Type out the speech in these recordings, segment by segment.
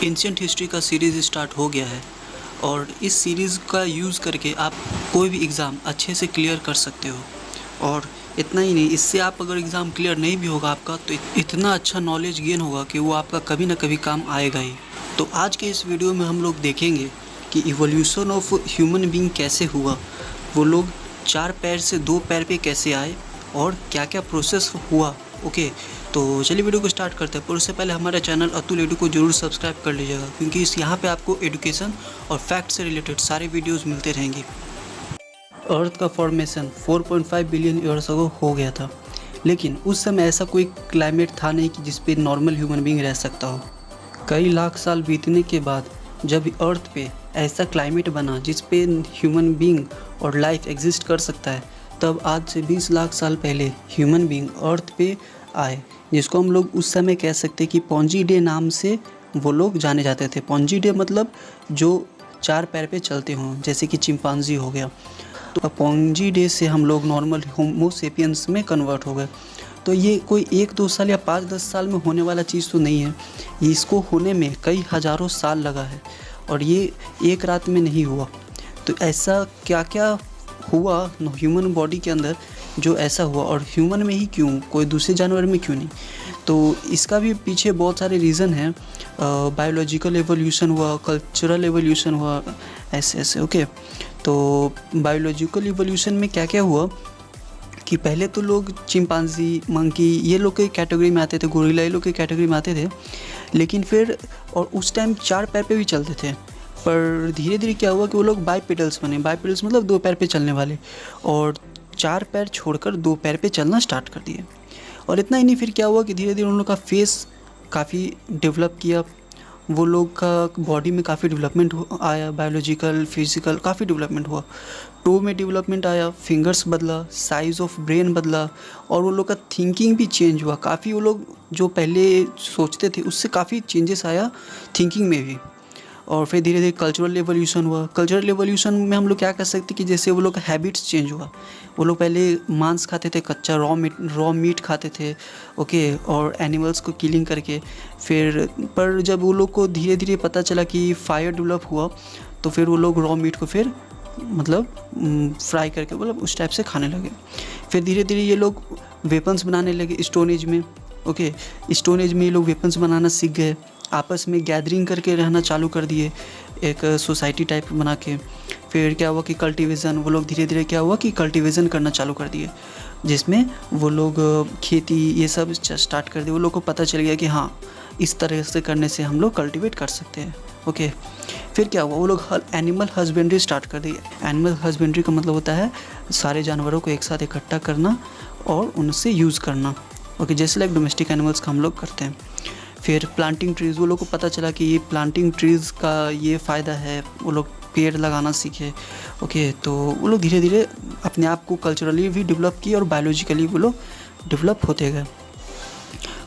Ancient history का series start हो गया है और इस सीरीज़ का यूज़ करके आप कोई भी एग्ज़ाम अच्छे से क्लियर कर सकते हो। और इतना ही नहीं, इससे आप अगर एग्ज़ाम क्लियर नहीं भी होगा आपका तो इतना अच्छा नॉलेज गेन होगा कि वो आपका कभी ना कभी काम आएगा ही। तो आज के इस वीडियो में हम लोग देखेंगे कि इवोल्यूशन ऑफ ह्यूमन बीइंग कैसे हुआ, वो लोग 4 पैर से 2 पैर पे कैसे आए और क्या क्या प्रोसेस हुआ। ओके, तो चलिए वीडियो को स्टार्ट करते हैं। पर उससे पहले हमारे चैनल अतुल एडू को जरूर सब्सक्राइब कर लीजिएगा, क्योंकि यहाँ पे आपको एजुकेशन और फैक्ट से रिलेटेड सारे वीडियोस मिलते रहेंगे। अर्थ का फॉर्मेशन 4.5 बिलियन ईयर्स अगो हो गया था, लेकिन उस समय ऐसा कोई क्लाइमेट था नहीं कि जिस पे नॉर्मल ह्यूमन बीइंग रह सकता हो। कई लाख साल बीतने के बाद जब अर्थ पे ऐसा क्लाइमेट बना जिस पे ह्यूमन बीइंग और लाइफ एग्जिस्ट कर सकता है, तब आज से 20 लाख साल पहले ह्यूमन बीइंग अर्थ पे आए, जिसको हम लोग उस समय कह सकते हैं कि पोंजी-डे नाम से वो लोग जाने जाते थे। पोंजी-डे मतलब जो 4 पैर पे चलते हों, जैसे कि चिंपांजी हो गया। तो पोंजी-डे से हम लोग नॉर्मल होमो सेपियंस में कन्वर्ट हो गए। तो ये कोई 1-2 साल या 5-10 साल में होने वाला चीज़ तो नहीं है, इसको होने में कई हज़ारों साल लगा है और ये एक रात में नहीं हुआ। तो ऐसा क्या क्या हुआ ह्यूमन बॉडी के अंदर जो ऐसा हुआ, और ह्यूमन में ही क्यों, कोई दूसरे जानवर में क्यों नहीं। तो इसका भी पीछे बहुत सारे रीज़न हैं। बायोलॉजिकल एवोल्यूशन हुआ, कल्चरल एवोल्यूशन हुआ, ऐसे। ओके, तो बायोलॉजिकल एवोल्यूशन में क्या क्या हुआ कि पहले तो लोग चिंपांजी, मंकी ये लोग के कैटेगरी में आते थे, गोरिल्ला ये लोग के कैटेगरी में आते थे। लेकिन फिर और उस टाइम 4 पैर पे भी चलते थे, पर धीरे धीरे क्या हुआ कि वो लोग बाइपेडल्स बने। बाइपेडल्स मतलब 2 पैर पे चलने वाले, और 4 पैर छोड़कर 2 पैर पे चलना स्टार्ट कर दिए। और इतना ही नहीं, फिर क्या हुआ कि धीरे धीरे उन लोग का फेस काफ़ी डेवलप किया, वो लोग का बॉडी में काफ़ी डेवलपमेंट आया, बायोलॉजिकल फिजिकल काफ़ी डेवलपमेंट हुआ। टो में डेवलपमेंट आया, फिंगर्स बदला, साइज़ ऑफ ब्रेन बदला, और वो लोग का थिंकिंग भी चेंज हुआ काफ़ी। वो लोग जो पहले सोचते थे उससे काफ़ी चेंजेस आया थिंकिंग में भी। और फिर धीरे धीरे कल्चरल एवोल्यूशन हुआ। कल्चरल एवोल्यूशन में हम लोग क्या कर सकते हैं कि जैसे वो लोग का हैबिट्स चेंज हुआ। वो लोग पहले मांस खाते थे, कच्चा रॉ मीट खाते थे, ओके, और एनिमल्स को किलिंग करके। फिर पर जब वो लोग को धीरे धीरे पता चला कि फायर डेवलप हुआ, तो फिर वो लोग रॉ मीट को फिर मतलब फ्राई करके मतलब उस टाइप से खाने लगे। फिर धीरे धीरे ये लोग वेपन्स बनाने लगे स्टोन एज में। ओके, स्टोन एज में ये लोग वेपन्स बनाना सीख गए, आपस में गैदरिंग करके रहना चालू कर दिए, एक सोसाइटी टाइप बना के। फिर क्या हुआ कि कल्टीवेशन, वो लोग धीरे धीरे क्या हुआ कि कल्टीवेशन करना चालू कर दिए, जिसमें वो लोग खेती ये सब स्टार्ट कर दिए। वो लोग को पता चल गया कि हाँ, इस तरह से करने से हम लोग कल्टीवेट कर सकते हैं। ओके, फिर क्या हुआ, वो लोग एनिमल हस्बेंड्री स्टार्ट कर दी। एनिमल हस्बेंड्री का मतलब होता है सारे जानवरों को एक साथ इकट्ठा करना और उनसे यूज़ करना। ओके, जैसे लाइक डोमेस्टिक एनिमल्स का हम लोग करते हैं। फिर प्लांटिंग ट्रीज़, वो लोग को पता चला कि ये प्लांटिंग ट्रीज़ का ये फ़ायदा है, वो लोग पेड़ लगाना सीखे। ओके, तो वो लोग धीरे धीरे अपने आप को कल्चरली भी डेवलप किए और बायोलॉजिकली वो लोग डेवलप होते गए।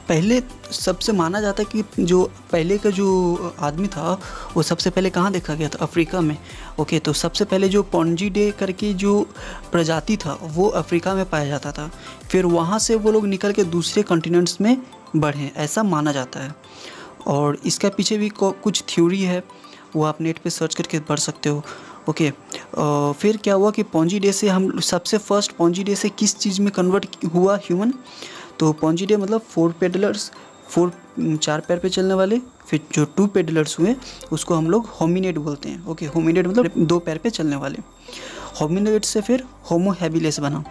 पहले सबसे माना जाता है कि जो पहले का जो आदमी था वो सबसे पहले कहाँ देखा गया था, अफ्रीका में। ओके, तो सबसे पहले जो पोंजी-डे करके जो प्रजाति था वो अफ्रीका में पाया जाता था। फिर वहाँ से वो लोग निकल के दूसरे कॉन्टिनेंट्स में बढ़े, ऐसा माना जाता है। और इसका पीछे भी कुछ थ्योरी है, वो आप नेट पे सर्च करके पढ़ सकते हो। ओके, फिर क्या हुआ कि पोंजी-डे से हम सबसे फर्स्ट पोंजी-डे से किस चीज़ में कन्वर्ट हुआ ह्यूमन, तो पोंजी-डे मतलब 4 पेडलर्स, 4 पैर पे चलने वाले। फिर जो 2 पेडलर्स हुए उसको हम लोग होमिनिड बोलते हैं। ओके, होमिनिड मतलब 2 पैर पे चलने वाले। होमिनिड से फिर होमो हैबिलिस बना,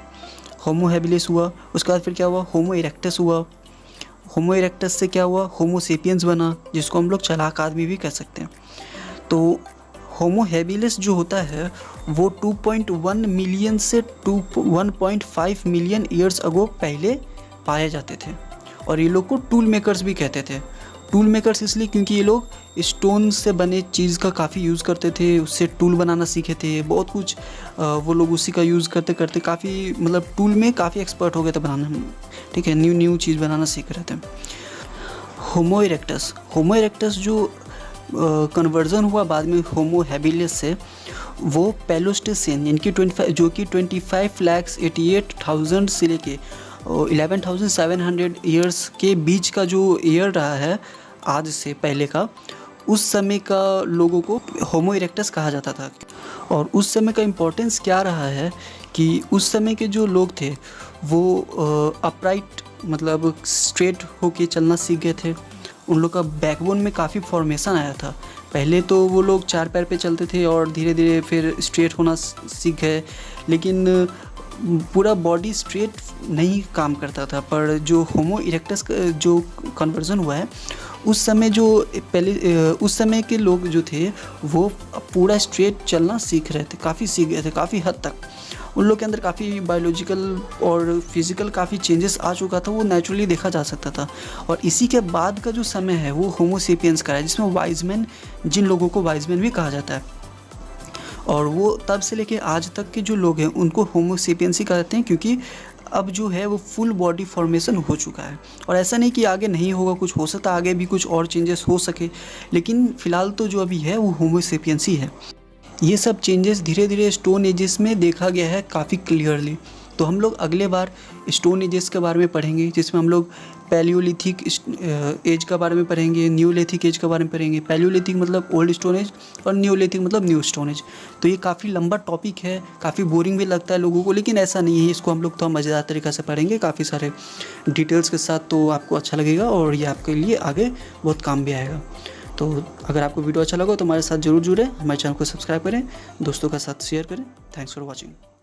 होमो हैबिलिस हुआ। उसके बाद फिर क्या हुआ, होमो इरेक्टस हुआ। होमो इरेक्टस से क्या हुआ, होमो सेपियंस बना, जिसको हम लोग चालाक आदमी भी कह सकते हैं। तो होमो हैबिलिस जो होता है वो 2.1 मिलियन से 1.5 मिलियन ईयर्स अगो पहले पाए जाते थे। और ये लोग को टूल मेकर्स भी कहते थे। टूल मेकर्स इसलिए क्योंकि ये लोग स्टोन से बने चीज़ का काफ़ी यूज़ करते थे, उससे टूल बनाना सीखे थे, बहुत कुछ वो लोग उसी का यूज़ करते करते काफ़ी मतलब टूल में काफ़ी एक्सपर्ट हो गए थे बनाने में। ठीक है, न्यू चीज़ बनाना सीख रहे थे। होमो इरेक्टस जो कन्वर्जन हुआ बाद में होमो हैबिलिस से, वो पैलोस्टेसियन इनकी 25 जो कि 25,88,000 से लेके 11,700 ईयर्स के बीच का जो ईयर रहा है आज से पहले का, उस समय का लोगों को होमो इरेक्टस कहा जाता था। और उस समय का इम्पोर्टेंस क्या रहा है कि उस समय के जो लोग थे वो अपराइट मतलब स्ट्रेट होके चलना सीख गए थे। उन लोग का बैकबोन में काफ़ी फॉर्मेशन आया था। पहले तो वो लोग 4 पैर पे चलते थे और धीरे धीरे फिर स्ट्रेट होना सीख गए, लेकिन पूरा बॉडी स्ट्रेट नहीं काम करता था। पर जो होमो इरेक्टस जो कन्वर्जन हुआ है उस समय उस समय के लोग जो थे वो पूरा स्ट्रेट चलना सीख रहे थे, काफ़ी सीख गए थे काफ़ी हद तक। उन लोग के अंदर काफ़ी बायोलॉजिकल और फिज़िकल काफ़ी चेंजेस आ चुका था, वो नेचुरली देखा जा सकता था। और इसी के बाद का जो समय है वो होमो सेपियंस का है, जिसमें वाइजमैन, जिन लोगों को वाइजमैन भी कहा जाता है। और वो तब से लेके आज तक के जो लोग हैं उनको होमो सेपियंस ही कहते हैं, क्योंकि अब जो है वो फुल बॉडी फॉर्मेशन हो चुका है। और ऐसा नहीं कि आगे नहीं होगा, कुछ हो सकता है आगे भी कुछ और चेंजेस हो सके, लेकिन फ़िलहाल तो जो अभी है वो होमो सेपियंस ही है। ये सब चेंजेस धीरे धीरे स्टोन एजेस में देखा गया है काफ़ी क्लियरली। तो हम लोग अगले बार स्टोन एजेस के बारे में पढ़ेंगे, जिसमें हम लोग पैलियोलिथिक एज के बारे में पढ़ेंगे, न्यूलिथिक एज के बारे में पढ़ेंगे। पैलियोलिथिक मतलब ओल्ड स्टोन एज और न्यूलिथिक मतलब न्यू स्टोन एज। तो ये काफ़ी लंबा टॉपिक है, काफ़ी बोरिंग भी लगता है लोगों को, लेकिन ऐसा नहीं है। इसको हम लोग तो मज़ेदार तरीक़े से पढ़ेंगे काफ़ी सारे डिटेल्स के साथ, तो आपको अच्छा लगेगा और ये आपके लिए आगे बहुत काम भी आएगा। तो अगर आपको वीडियो अच्छा लगा तो हमारे साथ ज़रूर जुड़ें, हमारे चैनल को सब्सक्राइब करें, दोस्तों के साथ शेयर करें। Thanks for watching.